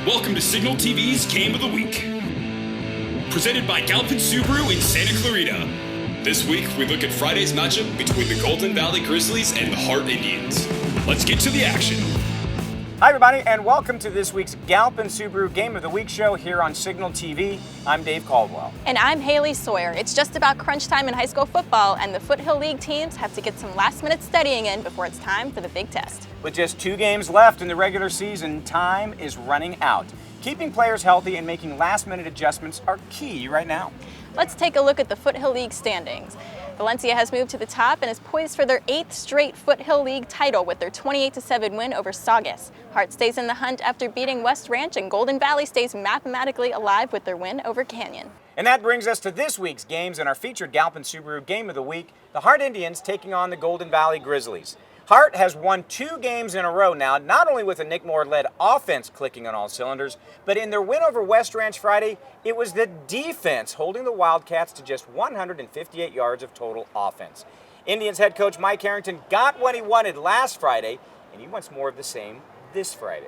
Welcome to SignalTv's Game of the Week. Presented by Galpin Subaru in Santa Clarita. This week, we look at Friday's matchup between the Golden Valley Grizzlies and the Hart Indians. Let's get to the action. Hi everybody, and welcome to this week's Galpin Subaru Game of the Week show here on SignalTv. I'm Dave Caldwell. And I'm Haley Sawyer. It's just about crunch time in high school football, and the Foothill League teams have to get some last-minute studying in before it's time for the big test. With just 2 games left in the regular season, time is running out. Keeping players healthy and making last-minute adjustments are key right now. Let's take a look at the Foothill League standings. Valencia has moved to the top and is poised for their 8th straight Foothill League title with their 28-7 win over Saugus. Hart stays in the hunt after beating West Ranch, and Golden Valley stays mathematically alive with their win over Canyon. And that brings us to this week's games in our featured Galpin Subaru Game of the Week, the Hart Indians taking on the Golden Valley Grizzlies. Hart has won 2 games in a row now, not only with a Nick Moore-led offense clicking on all cylinders, but in their win over West Ranch Friday, it was the defense holding the Wildcats to just 158 yards of total offense. Indians head coach Mike Harrington got what he wanted last Friday, and he wants more of the same this Friday.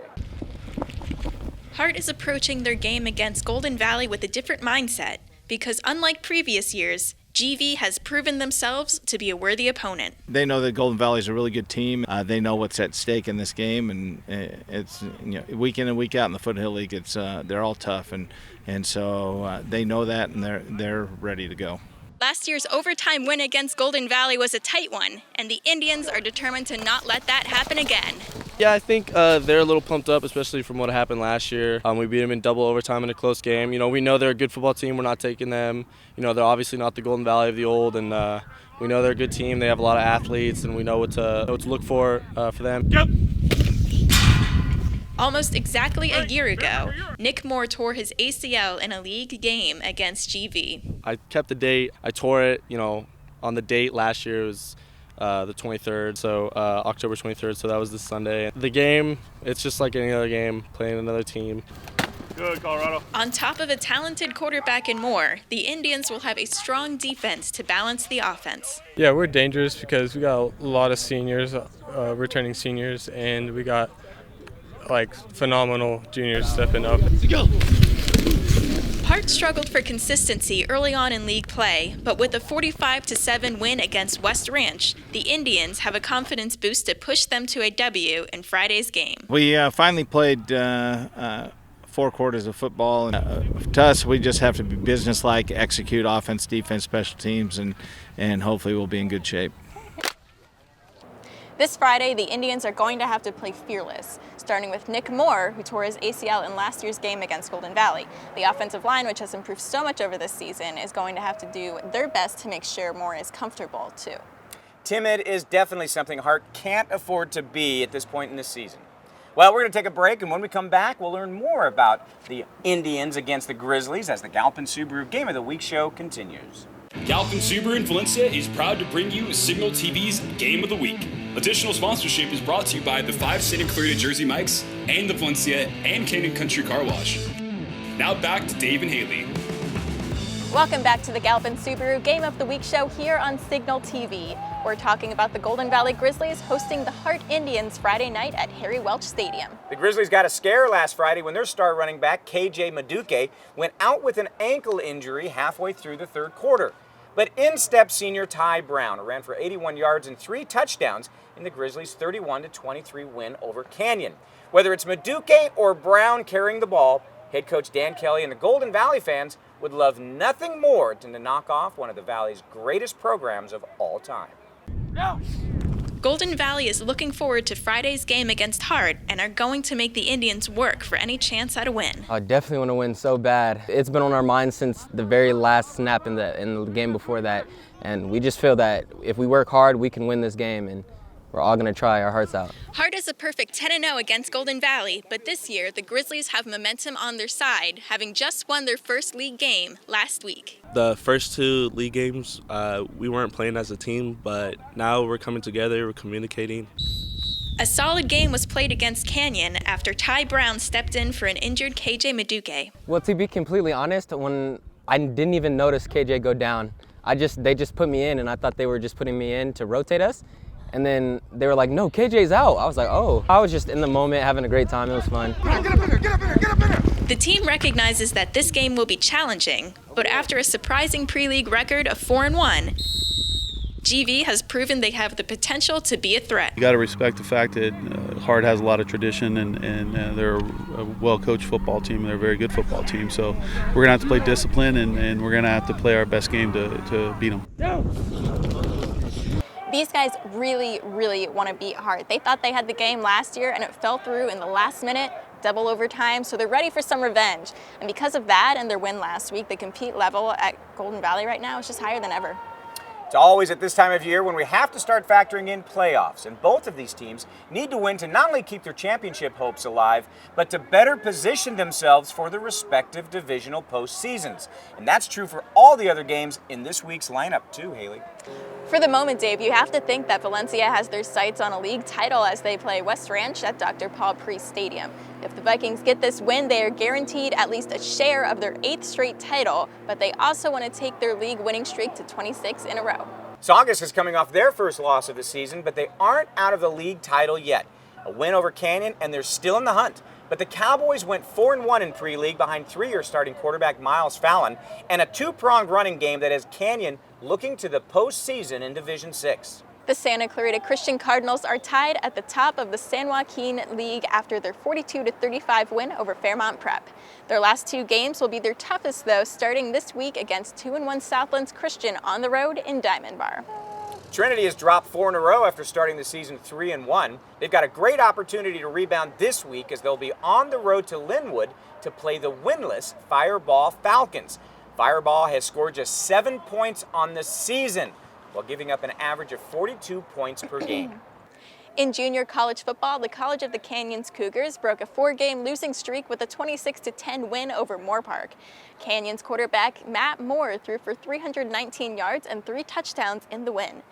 Hart is approaching their game against Golden Valley with a different mindset because, unlike previous years, GV has proven themselves to be a worthy opponent. They know that Golden Valley is a really good team. They know what's at stake in this game, and it's week in and week out in the Foothill League. It's they're all tough, and so they know that, and they're ready to go. Last year's overtime win against Golden Valley was a tight one, and the Indians are determined to not let that happen again. Yeah, I think they're a little pumped up, especially from what happened last year. We beat them in double overtime in a close game. We know they're a good football team. We're not taking them. They're obviously not the Golden Valley of the old, and we know they're a good team. They have a lot of athletes, and we know what to look for them. Yep. Almost exactly a year ago, Nick Moore tore his ACL in a league game against GV. I kept the date. I tore it, on the date last year. It was the 23rd, so October 23rd, so that was this Sunday. The game, it's just like any other game, playing another team. Good, Colorado. On top of a talented quarterback and more, the Indians will have a strong defense to balance the offense. Yeah, we're dangerous because we got a lot of seniors, returning seniors, and we got phenomenal juniors stepping up. Let's go. Hart struggled for consistency early on in league play, but with a 45-7 win against West Ranch, the Indians have a confidence boost to push them to a W in Friday's game. We finally played 4 quarters of football, and to us, we just have to be businesslike, execute offense, defense, special teams, and hopefully we'll be in good shape. This Friday, the Indians are going to have to play fearless, starting with Nick Moore, who tore his ACL in last year's game against Golden Valley. The offensive line, which has improved so much over this season, is going to have to do their best to make sure Moore is comfortable, too. Timid is definitely something Hart can't afford to be at this point in the season. Well, we're going to take a break, and when we come back, we'll learn more about the Indians against the Grizzlies as the Galpin Subaru Game of the Week show continues. Galpin Subaru in Valencia is proud to bring you SignalTv's Game of the Week. Additional sponsorship is brought to you by the 5 Santa Clarita Jersey Mikes and the Valencia and Canyon Country Car Wash. Now back to Dave and Haley. Welcome back to the Galpin Subaru Game of the Week show here on SignalTv. We're talking about the Golden Valley Grizzlies hosting the Hart Indians Friday night at Harry Welch Stadium. The Grizzlies got a scare last Friday when their star running back, KJ Maduke, went out with an ankle injury halfway through the 3rd quarter. But in stepped senior Ty Brown, who ran for 81 yards and 3 touchdowns in the Grizzlies' 31-23 win over Canyon. Whether it's Maduke or Brown carrying the ball, head coach Dan Kelly and the Golden Valley fans would love nothing more than to knock off one of the Valley's greatest programs of all time. Go! Golden Valley is looking forward to Friday's game against Hart and are going to make the Indians work for any chance at a win. I definitely want to win so bad. It's been on our minds since the very last snap in the game before that, and we just feel that if we work hard, we can win this game, and we're all going to try our hearts out. Hart is a perfect 10-0 against Golden Valley, but this year the Grizzlies have momentum on their side, having just won their first league game last week. The first 2 league games, we weren't playing as a team, but now we're coming together, we're communicating. A solid game was played against Canyon after Ty Brown stepped in for an injured KJ Maduke. Well, to be completely honest, when I didn't even notice KJ go down, they just put me in, and I thought they were just putting me in to rotate us. And then they were like, no, KJ's out. I was like, oh. I was just in the moment having a great time. It was fun. The team recognizes that this game will be challenging, but after a surprising pre-league record of 4-1, GV has proven they have the potential to be a threat. You got to respect the fact that Hart has a lot of tradition and they're a well-coached football team. They're a very good football team. So we're going to have to play discipline and we're going to have to play our best game to beat them. These guys really, really want to beat Hart. They thought they had the game last year and it fell through in the last minute, double overtime, so they're ready for some revenge. And because of that and their win last week, the compete level at Golden Valley right now is just higher than ever. It's always at this time of year when we have to start factoring in playoffs, and both of these teams need to win to not only keep their championship hopes alive, but to better position themselves for the respective divisional postseasons. And that's true for all the other games in this week's lineup too, Haley. For the moment, Dave, you have to think that Valencia has their sights on a league title as they play West Ranch at Dr. Paul Priest Stadium. If the Vikings get this win, they are guaranteed at least a share of their 8th straight title, but they also want to take their league winning streak to 26 in a row. Saugus is coming off their first loss of the season, but they aren't out of the league title yet. A win over Canyon, and they're still in the hunt. But the Cowboys went 4-1 in pre-league behind 3-year starting quarterback Miles Fallon, and a two-pronged running game that has Canyon looking to the postseason in Division 6. The Santa Clarita Christian Cardinals are tied at the top of the San Joaquin League after their 42-35 win over Fairmont Prep. Their last 2 games will be their toughest, though, starting this week against 2-1 Southlands Christian on the road in Diamond Bar. Trinity has dropped 4 in a row after starting the season 3-1. They've got a great opportunity to rebound this week as they'll be on the road to Linwood to play the winless Fireball Falcons. Fireball has scored just 7 points on the season, while giving up an average of 42 points per game. In junior college football, the College of the Canyons Cougars broke a 4-game losing streak with a 26-10 win over Moore Park. Canyons quarterback Matt Moore threw for 319 yards and 3 touchdowns in the win.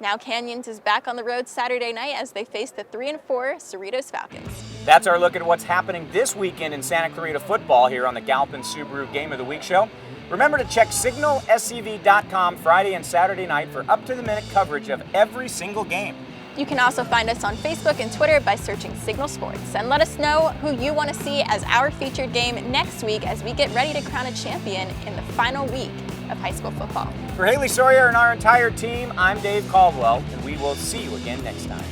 Now Canyons is back on the road Saturday night as they face the 3-4 Cerritos Falcons. That's our look at what's happening this weekend in Santa Clarita football here on the Galpin Subaru Game of the Week show. Remember to check SignalSTV.com Friday and Saturday night for up-to-the-minute coverage of every single game. You can also find us on Facebook and Twitter by searching Signal Sports. And let us know who you want to see as our featured game next week as we get ready to crown a champion in the final week of high school football. For Haley Sawyer and our entire team, I'm Dave Caldwell, and we will see you again next time.